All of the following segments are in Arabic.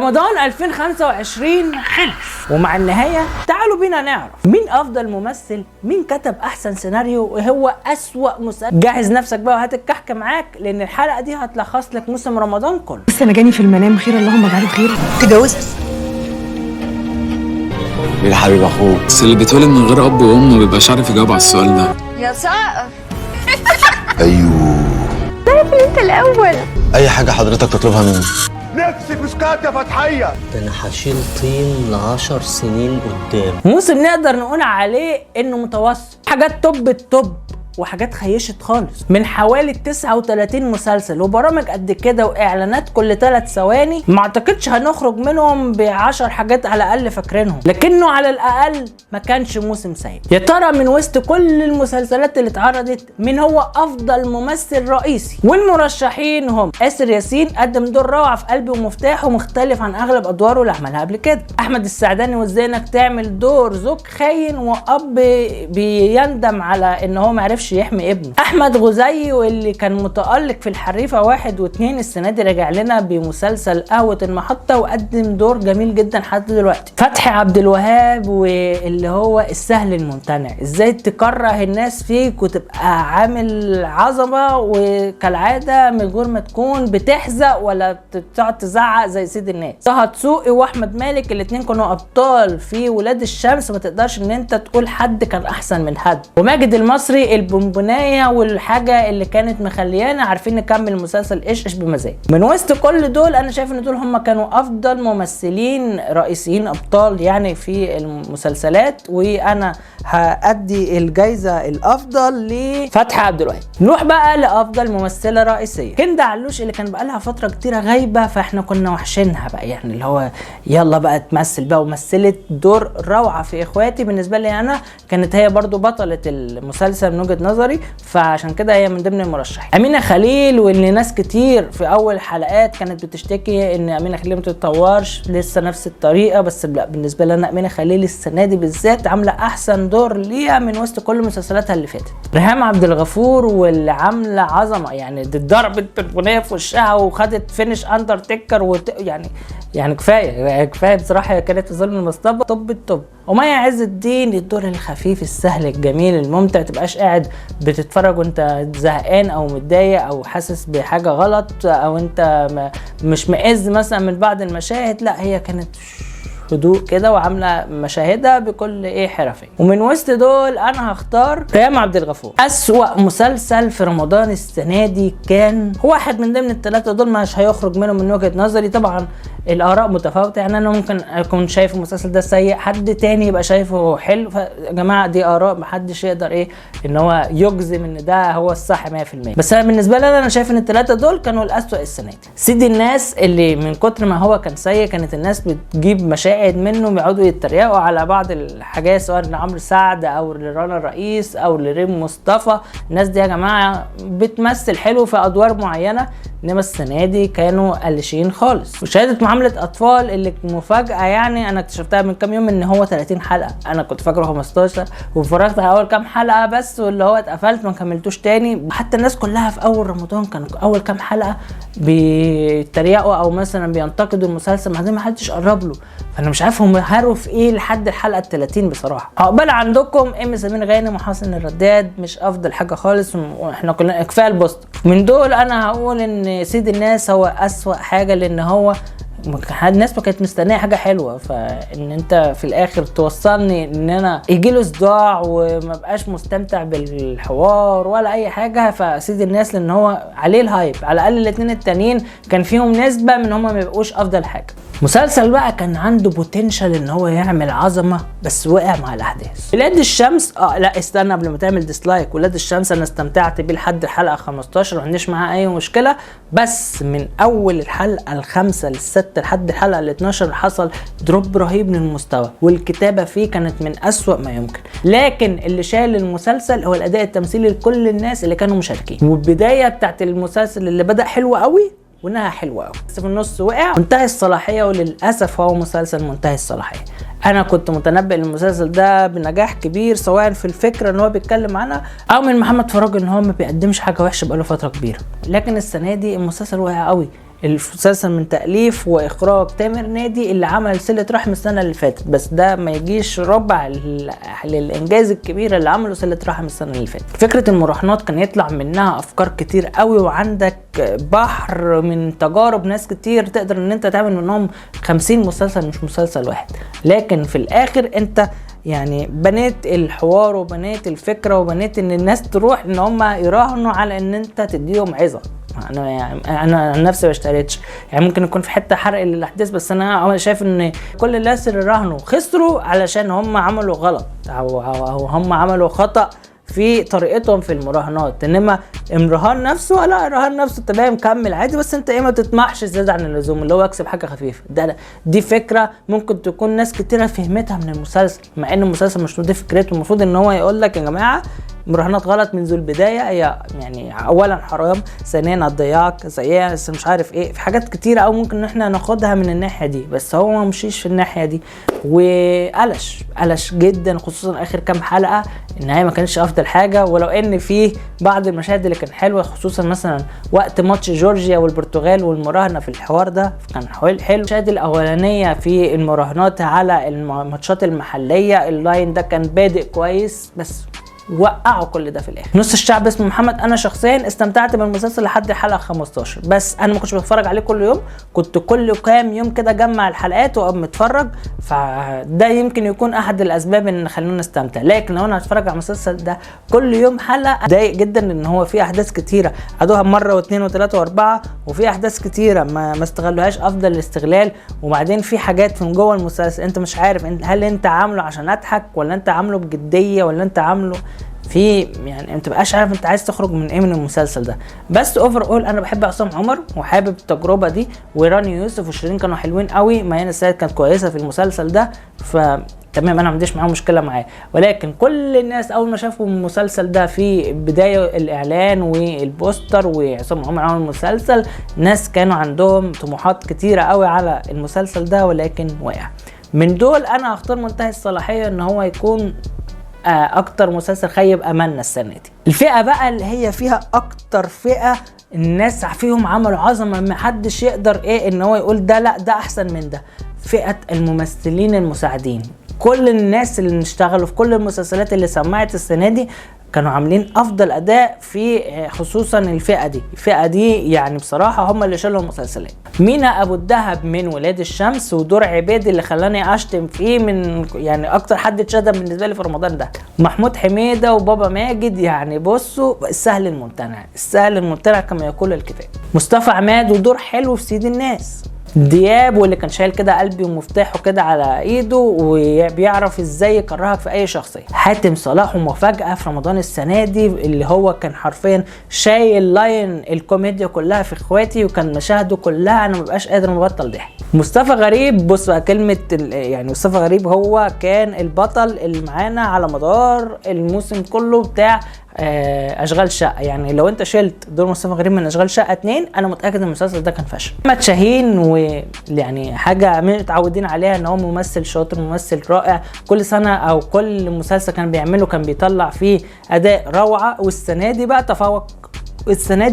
رمضان 2025 خلص، ومع النهاية تعالوا بينا نعرف مين أفضل ممثل، مين كتب أحسن سيناريو، وهو أسوأ مسلسل. جهز نفسك بقى وهات الكحك معاك، لأن الحلقة دي هتلخص لك موسم رمضان كله. بس أنا جاني في المنام خير، اللهم اجعله خير. تجوزت ليه يا حبيب اخوك؟ بس اللي بيتولد من غير اب وام ما بيبقاش عارف يجاوب على السؤال ده. يا سقف. ايوه طيب انت الاول. اي حاجه حضرتك تطلبها مني. نفسي مسكات يا فتحيه. ده انا هشيل طين ل10 سنين قدام. موسم نقدر نقول عليه انه متوسط، حاجات توب التوب وحاجات خيشت خالص. من حوالي 39 مسلسل وبرامج قد كده واعلانات كل 3 ثواني، ما اعتقدش هنخرج منهم ب10 حاجات على الاقل فاكرينهم، لكنه على الاقل ما كانش موسم سيء. يا ترى من وسط كل المسلسلات اللي اتعرضت مين هو افضل ممثل رئيسي؟ والمرشحين هم آسر ياسين، قدم دور روعه في قلبي ومفتاح ومختلف عن اغلب ادواره اللي عملها قبل كده. احمد السعداني، وازاي انك تعمل دور زوج خاين واب بيندم على ان هو ما عرفش يحمي ابنه. احمد غزي، واللي كان متألق في الحريفه 1 و2، السنه دي رجع لنا بمسلسل قهوه المحطه وقدم دور جميل جدا حتى دلوقتي. فتحي عبد الوهاب، واللي هو السهل الممتنع، ازاي تكره الناس فيك وتبقى عامل عظمه وكالعاده من غير ما تكون بتحزق ولا بتقعد تزعق زي سيد الناس. طه دسوقي واحمد مالك، الاثنين كانوا ابطال في ولاد الشمس، ما تقدرش ان انت تقول حد كان احسن من حد. وماجد المصري، البونبونايه والحاجه اللي كانت مخليانا عارفين نكمل مسلسل ايش بمزاج. من وسط كل دول انا شايف ان دول هم كانوا افضل ممثلين رئيسيين ابطال يعني في المسلسلات، وانا هادي الجايزه الافضل لفتحي عبد الوهاب. نروح بقى لافضل ممثله رئيسيه، هند علوش، اللي كان بقى لها فتره كتيره غايبه، فاحنا كنا وحشينها بقى، يعني اللي هو يلا بقى تمثل بقى، ومثلت دور روعه في اخواتي. بالنسبه لي انا كانت هي برضو بطله المسلسل من وجهه نظري، فعشان كده هي من ضمن المرشحين. امينه خليل، واللي ناس كتير في اول حلقات كانت بتشتكي ان امينه خليل ما بتتطورش، لسه نفس الطريقه، بس لا، بالنسبه لي انا امينه خليل السنه دي بالذات عامله احسن دور ليها من وسط كل مسلسلاتها اللي فاتت. ريهام عبد الغفور، واللي عامله عظمه، يعني دي ضربت بالبنيه في وشها وخدت فينش اندرتيكر يعني كفايه بصراحه، كانت في ظلم المصطبه توب التوب. ومي عز الدين، الدور الخفيف السهل الجميل الممتع، تبقاش قاعد بتتفرج وانت زهقان او متضايق او حاسس بحاجه غلط او انت مش مئز مثلا من بعض المشاهد، لا هي كانت هدوء كده وعامله مشاهدها بكل حرفيه. ومن وسط دول انا هختار ريهام عبد الغفور. اسوأ مسلسل في رمضان السنه دي كان واحد من ضمن الثلاثه دول، مش هيخرج منهم من وجهه نظري. طبعا الاراء متفاوته، يعني انا ممكن اكون شايف المسلسل ده سيء، حد تاني يبقى شايفه حلو، فيا جماعه دي اراء، محدش يقدر ان هو يجزم ان ده هو الصح 100%. بس انا بالنسبه لي انا شايف ان الثلاثه دول كانوا الاسوأ السنه دي. سيد الناس، اللي من كتر ما هو كان سيء كانت الناس بتجيب مشاهد منه بيقعدوا يتريقوا على بعض الحاجات، سواء لعمرو سعد او لرنا الرئيس او لريم مصطفى. الناس دي يا جماعه بتمثل حلو في ادوار معينه، انما السنه دي كانوا قلشين خالص. وشهاده معامله اطفال، اللي مفاجاه يعني انا اكتشفتها من كام يوم ان هو 30 حلقه، انا كنت فاكره 15 واتفرجت على اول كام حلقه بس، واللي هو اتقفلت ما كملتوش تاني. حتى الناس كلها في اول رمضان كانوا اول كام حلقه بيتريقوا او مثلا بينتقدوا المسلسل، ما حدش قرب له، فانا مش عارف هم هاروا في ايه لحد الحلقه 30 بصراحه. عقبال عندكم سمير غانم وحسن الرداد، مش افضل حاجه خالص، واحنا كلنا كفايه البوستر. من دول انا هقول ان سيد الناس هو اسوأ حاجه، لان هو الناس ما كانت مستنيه حاجه حلوه، فان انت في الاخر توصلني ان انا يجيله صداع وما بقاش مستمتع بالحوار ولا اي حاجه. فسيد الناس لان هو عليه الهايب، على الاقل الاثنين التانيين كان فيهم نسبه من هم ما يبقوش افضل حاجه. مسلسل بقى كان عنده بوتنشال ان هو يعمل عظمه، بس وقع مع الاحداث. ولاد الشمس، لا استنى قبل ما تعمل ديسلايك، ولاد الشمس انا استمتعت بيه لحد الحلقه 15، ما عنديش معاه اي مشكله، بس من اول الحلقه ال5 لل6 لحد الحلقه ال12 حصل دروب رهيب من المستوى، والكتابه فيه كانت من اسوأ ما يمكن. لكن اللي شال المسلسل هو الاداء التمثيلي لكل الناس اللي كانوا مشاركين، والبدايه بتاعت المسلسل اللي بدا حلو قوي وانها حلوه قوي، بس في النص وقع منتهي الصلاحيه، وللاسف هو مسلسل منتهي الصلاحيه. انا كنت متنبئ المسلسل ده بنجاح كبير، سواء في الفكره ان هو بيتكلم عنها او من محمد فراج ان هو ما بيقدمش حاجه وحشه بقاله فتره كبيره، لكن السنه دي المسلسل وقع قوي. المسلسل من تأليف واخراج تامر نادي اللي عمل صلة رحم السنة اللي فاتت، بس ده ما يجيش ربع للانجاز الكبير اللي عمله صلة رحم السنة اللي فاتت. فكرة المراهنات كان يطلع منها افكار كتير قوي، وعندك بحر من تجارب ناس كتير تقدر ان انت تعمل منهم 50 مسلسل مش مسلسل واحد. لكن في الاخر انت يعني بنيت الحوار وبنيت الفكرة وبنيت ان الناس تروح ان هم يراهنوا على ان انت تديهم عظة. انا عن نفسي ما اشتريتش، يعني ممكن يكون في حته حرق للاحداث، بس انا شايف ان كل الناس اللي راهنوا خسروا علشان هم عملوا غلط او هم عملوا خطأ في طريقتهم في المراهنات. انما الرهان نفسه لا، الرهان نفسه تمام كمل عادي، بس انت ما تطمحش زياده عن اللزوم اللي هو اكسب حاجه خفيفه. دي فكره ممكن تكون ناس كتيره فهمتها من المسلسل، مع ان المسلسل مش دي فكرته. المفروض ان هو يقول لك يا جماعه مراهنات غلط منذ البدايه، هي يعني اولا حرام، ثانيا هتضيعك، زيها مش عارف ايه، في حاجات كتيره او ممكن ان احنا ناخدها من الناحيه دي، بس هو ما مشيش في الناحيه دي وقلش جدا، خصوصا اخر كام حلقه النهايه ما كانتش افضل حاجه. ولو ان فيه بعض المشاهد اللي كان حلوه، خصوصا مثلا وقت ماتش جورجيا والبرتغال والمراهنه في الحوار ده كان حلو. المشاهد الاولانيه في المراهنات على الماتشات المحليه، اللاين ده كان بادئ كويس بس وقعوا كل ده في الاخر. نص الشعب اسمه محمد. انا شخصيا استمتعت بالمسلسل لحد الحلقه 15، بس انا ما كنتش بتفرج عليه كل يوم، كنت كل كام يوم كده اجمع الحلقات وابقى متفرج، فده يمكن يكون احد الاسباب ان خلونا نستمتع. لكن لو انا هتفرج على المسلسل ده كل يوم حلقه ضايق جدا، ان هو فيه احداث كتيره ادوها مره واثنين وثلاثه واربعه، وفي احداث كتيره ما استغلوهاش افضل الاستغلال. وبعدين في حاجات من جوه المسلسل انت مش عارف هل انت عامله عشان اضحك ولا انت عامله بجديه ولا انت عامله في يعني انت مبقاش عارف انت عايز تخرج من ايه من المسلسل ده. بس اوفر اول انا بحب عصام عمر وحابب التجربه دي، وراني يوسف وشيرين كانوا حلوين قوي، ميان السيد كانت كويسه في المسلسل ده، فتمام انا ما عنديش معاهم مشكله معاه. ولكن كل الناس اول ما شافوا المسلسل ده في بدايه الاعلان والبوستر وعصام عمر عمل المسلسل، ناس كانوا عندهم طموحات كتيره قوي على المسلسل ده، ولكن وقع. من دول انا هختار منتهي الصلاحيه ان هو يكون اكتر مسلسل خيب املنا السنه دي. الفئه بقى اللي هي فيها اكتر فئه الناس فيهم عملوا عظمه، ما حدش يقدر ان هو يقول ده لا ده احسن من ده، فئه الممثلين المساعدين. كل الناس اللي اشتغلوا في كل المسلسلات اللي سمعت السنه دي كانوا عاملين افضل اداء في خصوصا الفئه دي يعني بصراحه هم اللي شالوا المسلسلات. مينا ابو الدهب من ولاد الشمس، ودور عبادي اللي خلاني اشتم فيه من يعني اكتر حد اتشتم بالنسبه لي في رمضان ده. محمود حميده وبابا ماجد، يعني بصوا السهل الممتنع كما يقول الكتاب. مصطفى عماد ودور حلو في سيد الناس. دياب واللي كان شايل كده قلبي ومفتاحه كده على ايده وبيعرف ازاي يكرهك في اي شخصيه. حاتم صلاح ومفاجاه في رمضان السنه دي اللي هو كان حرفيا شايل لاين الكوميديا كلها في اخواتي، وكان مشاهده كلها انا مبقاش قادر مبطل ضحك. مصطفى غريب، بص بقى كلمه يعني مصطفى غريب هو كان البطل اللي معانا على مدار الموسم كله بتاع اشغال شقه. يعني لو انت شلت دور مصطفى غريب من اشغال شقه 2 انا متاكد ان المسلسل ده كان فاشل. محمد شاهين ويعني حاجه متعودين عليها ان هو ممثل شاطر ممثل رائع، كل سنه او كل مسلسل كان بيعمله كان بيطلع فيه اداء روعه، والسنه دي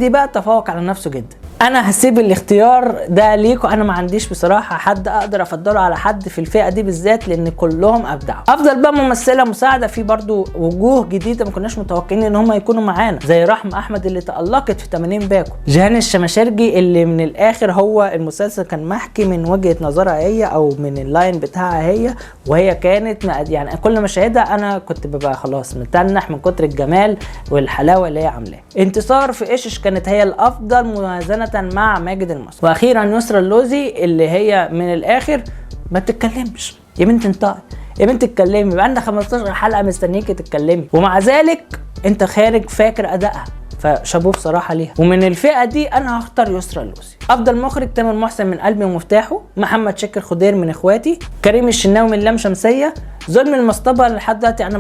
بقى تفوق على نفسه جدا. انا هسيب الاختيار ده ليكم، انا ما عنديش بصراحه حد اقدر افضله على حد في الفئه دي بالذات لان كلهم ابدعوا. افضل بقى ممثله مساعده، في برضو وجوه جديده ما كناش متوقعين ان هم يكونوا معانا، زي رحمه احمد اللي تالقت في 80 باكو، جيهان الشماشرجي اللي من الاخر هو المسلسل كان محكي من وجهه نظرها هي او من اللاين بتاعها هي، وهي كانت يعني كل مشاهدها انا كنت ببقى خلاص متنح من كتر الجمال والحلاوه اللي هي عاملاها. انتصار في ايشش كانت هي الافضل موازنه مع ماجد المصري. واخيرا يسرا اللوزي اللي هي من الاخر ما تتكلمش يا بنت، انت يا بنت اتكلمي، يبقى عندك 15 حلقه مستنيكي تتكلمي ومع ذلك انت خارج فاكر ادائها، فشابوه بصراحه ليها. ومن الفئه دي انا هختار يسرا اللوزي. افضل مخرج تامر محسن من قلبي ومفتاحه، محمد شاكر خضير من اخواتي، كريم الشناوي من لام شمسيه، ظلم المصطبه لحد دلوقتي انا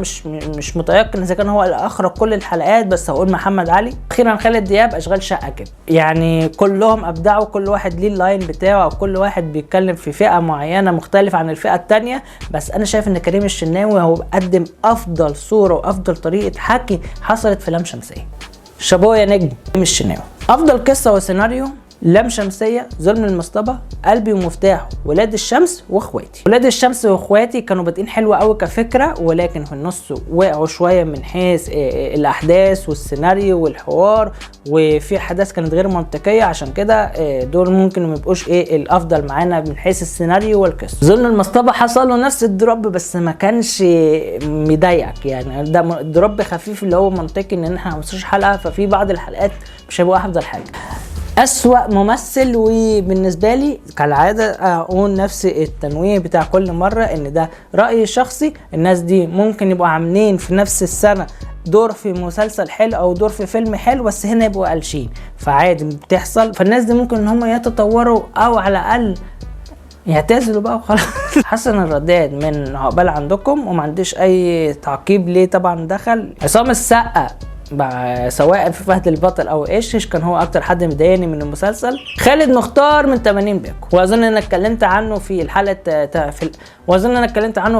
مش متيقن اذا كان هو اللي اخرج كل الحلقات، بس هقول محمد علي. اخيرا خالد دياب اشغال شقه كده. يعني كلهم ابدعوا، كل واحد ليه اللاين بتاعه او كل واحد بيتكلم في فئه معينه مختلفه عن الفئه الثانيه، بس انا شايف ان كريم الشناوي هو قدم افضل صوره وافضل طريقه حكي حصلت في لام شمسيه. شابوه يا نجم كريم الشناوي. افضل قصه وسيناريو لام شمسية، ظلم المصطبة، قلبي ومفتاحه، ولاد الشمس واخواتي. ولاد الشمس واخواتي كانوا بادئين حلوة قوي كفكرة، ولكن في النص وقعوا شوية من حيث الاحداث والسيناريو والحوار، وفي احداث كانت غير منطقية، عشان كده دول ممكن ما يبقوش الافضل معانا من حيث السيناريو والقصة. ظلم المصطبة حصل له نفس الدروب بس ما كانش مضايقك، يعني ده دروب خفيف اللي هو منطقي ان احنا 15 حلقة، ففي بعض الحلقات مش هيبقوا افضل حاجة. أسوأ ممثل، وبالنسبة لي كالعادة أقول نفس التنويه بتاع كل مرة ان ده رأيي الشخصي. الناس دي ممكن يبقوا عاملين في نفس السنة دور في مسلسل حلو او دور في فيلم حلو، بس هنا يبقوا قالشين، فعادي بتحصل. فالناس دي ممكن ان هم يتطوروا او على الاقل يعتزلوا بقى وخلاص. حسن الرداد من عقبال عندكم، وما عنديش اي تعقيب ليه طبعا دخل. عصام السقا سواء في فهد البطل او ايش كان هو اكتر حد مضايقني من المسلسل. خالد مختار من 80 باكو، واظن انا اتكلمت عنه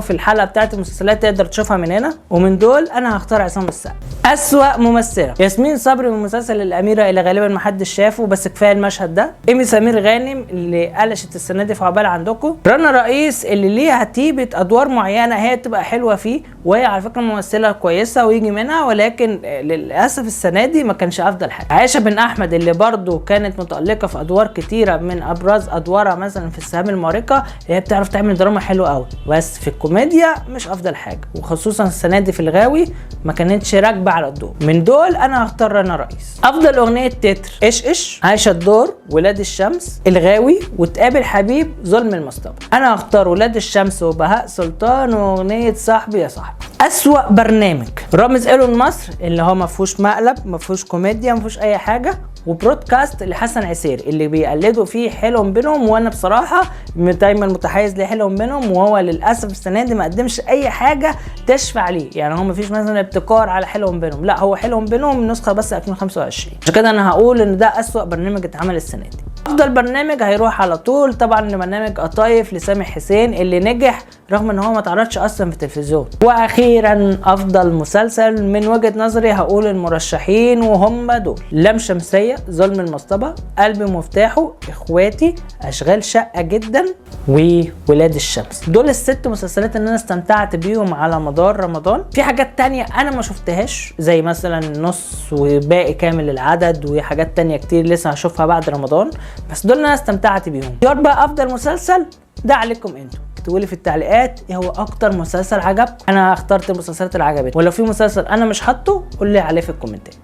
في الحلقه بتاعت المسلسلات، تقدر تشوفها من هنا. ومن دول انا هختار عصام السقا. اسوأ ممثله ياسمين صبري من مسلسل الاميره، اللي غالبا ما حدش شافه بس كفايه المشهد ده. ايمي سمير غانم اللي قلشت السنه دي في عقبال عندكم. رنا رئيس اللي ليها تيبه ادوار معينه هي تبقى حلوه فيه، وهي على فكره ممثله كويسه ويجي منها، ولكن للاسف السنه دي ما كانش افضل حاجه. عائشه بن احمد اللي برضو كانت متالقه في ادوار كتيره، من ابرز ادوارها مثلا في السهام المارقه، اللي هي بتعرف تعمل دراما حلوه قوي، بس في الكوميديا مش افضل حاجه، وخصوصا السنه دي في الغاوي ما كانتش راكبه على الدور. من دول انا هختار رنا رئيس. افضل اغنيه تتر ايش عايشه الدور، ولاد الشمس، الغاوي، وتقابل حبيب، ظلم المصطبة. انا هختار ولاد الشمس وبهاء سلطان واغنيه صاحبي يا صاحبي. اسوأ برنامج رامز إيلون مصر اللي هو ما فيهوش مقلب، ما فيهوش كوميديا، ما فيهوش اي حاجه، وبرودكاست لحسن عسيري اللي بيقلدوا فيه حلم بينهم، وانا بصراحه دايما متحيز لحلم بينهم، وهو للاسف السنه دي ما قدمش اي حاجه تشفع ليه. يعني هو ما فيش مثلا ابتكار على حلم بينهم، لا هو حلم بينهم نسخه بس 2025. عشان كده انا هقول ان ده اسوأ برنامج اتعمل السنه دي. افضل برنامج هيروح على طول طبعا لبرنامج قطايف لسامح حسين اللي نجح رغم ان هو ما اتعرضش اصلا في التلفزيون. واخيرا افضل مسلسل من وجهة نظري هقول المرشحين وهم دول: لام شمسية، ظلم المصطبة، قلبي مفتاحه، اخواتي، اشغال شقة جدا، وولاد الشمس. دول الست مسلسلات اللي انا استمتعت بيهم على مدار رمضان. في حاجات تانية انا ما شفتهاش زي مثلا نص وباقي كامل العدد، وحاجات تانية كتير لسه هشوفها بعد رمضان، بس دول انا استمتعت بيهم. اختيار بقى افضل مسلسل ده عليكم انتوا، اكتبوا لي في التعليقات ايه هو اكتر مسلسل عجبكم. انا اخترت المسلسلات اللي عجبتني، ولو في مسلسل انا مش حاطه قول لي عليه في الكومنتات.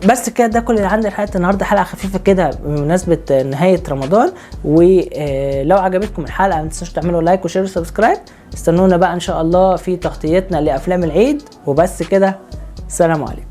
بس كده ده كل اللي عندي لحلقه النهارده، حلقه خفيفه كده بمناسبه نهايه رمضان. ولو عجبتكم الحلقه ما تنسوش تعملوا لايك وشير وسبسكرايب. استنونا بقى ان شاء الله في تغطيتنا لافلام العيد. وبس كده، سلام عليكم.